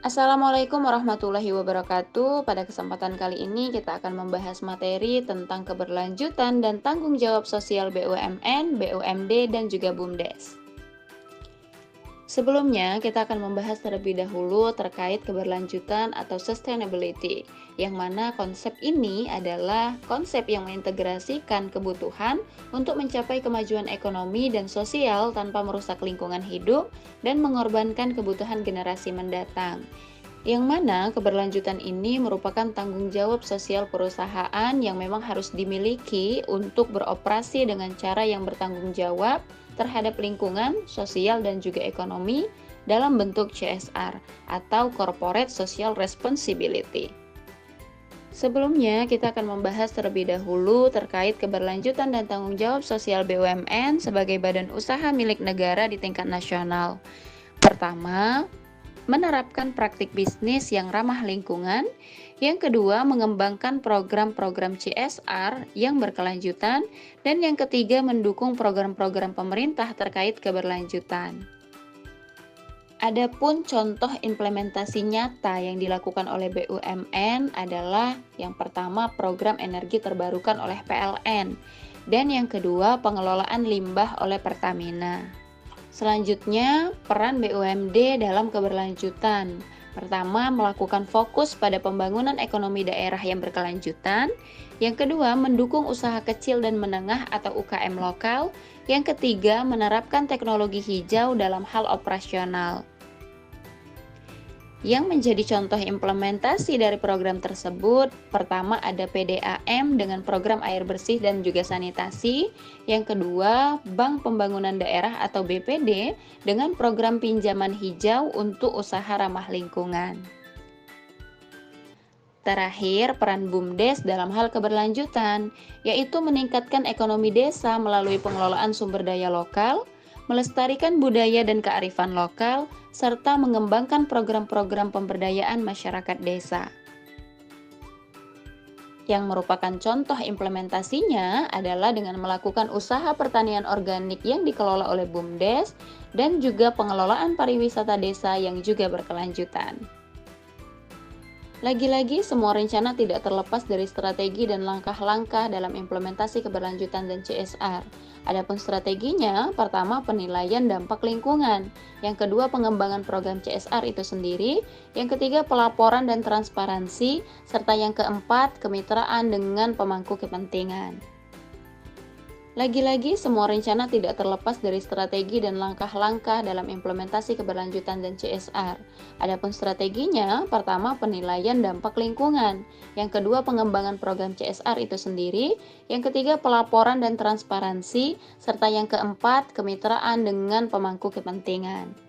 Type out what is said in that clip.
Assalamualaikum warahmatullahi wabarakatuh. Pada kesempatan kali ini kita akan membahas materi tentang keberlanjutan dan tanggung jawab sosial BUMN, BUMD, dan juga BUMDes. Sebelumnya, kita akan membahas terlebih dahulu terkait keberlanjutan atau sustainability, yang mana konsep ini adalah konsep yang mengintegrasikan kebutuhan untuk mencapai kemajuan ekonomi dan sosial tanpa merusak lingkungan hidup dan mengorbankan kebutuhan generasi mendatang. Yang mana keberlanjutan ini merupakan tanggung jawab sosial perusahaan yang memang harus dimiliki untuk beroperasi dengan cara yang bertanggung jawab terhadap lingkungan, sosial, dan juga ekonomi dalam bentuk CSR atau Corporate Social Responsibility. Sebelumnya, kita akan membahas terlebih dahulu terkait keberlanjutan dan tanggung jawab sosial BUMN sebagai badan usaha milik negara di tingkat nasional. Pertama, menerapkan praktik bisnis yang ramah lingkungan. Yang kedua, mengembangkan program-program CSR yang berkelanjutan. Dan yang ketiga, mendukung program-program pemerintah terkait keberlanjutan. Adapun contoh implementasi nyata yang dilakukan oleh BUMN adalah yang pertama program energi terbarukan oleh PLN dan yang kedua pengelolaan limbah oleh Pertamina. Selanjutnya, peran BUMD dalam keberlanjutan. Pertama, melakukan fokus pada pembangunan ekonomi daerah yang berkelanjutan. Yang kedua, mendukung usaha kecil dan menengah atau UKM lokal. Yang ketiga, menerapkan teknologi hijau dalam hal operasional. Yang menjadi contoh implementasi dari program tersebut, pertama ada PDAM dengan program air bersih dan juga sanitasi. Yang kedua, Bank Pembangunan Daerah atau BPD dengan program pinjaman hijau untuk usaha ramah lingkungan. Terakhir, peran BUMDes dalam hal keberlanjutan, yaitu meningkatkan ekonomi desa melalui pengelolaan sumber daya lokal, melestarikan budaya dan kearifan lokal, serta mengembangkan program-program pemberdayaan masyarakat desa. Yang merupakan contoh implementasinya adalah dengan melakukan usaha pertanian organik yang dikelola oleh BUMDes dan juga pengelolaan pariwisata desa yang juga berkelanjutan. Lagi-lagi, semua rencana tidak terlepas dari strategi dan langkah-langkah dalam implementasi keberlanjutan dan CSR. Adapun strateginya, pertama penilaian dampak lingkungan, yang kedua pengembangan program CSR itu sendiri, yang ketiga pelaporan dan transparansi, serta yang keempat kemitraan dengan pemangku kepentingan. Lagi-lagi, semua rencana tidak terlepas dari strategi dan langkah-langkah dalam implementasi keberlanjutan dan CSR. Adapun strateginya, pertama penilaian dampak lingkungan, yang kedua pengembangan program CSR itu sendiri, yang ketiga pelaporan dan transparansi, serta yang keempat kemitraan dengan pemangku kepentingan.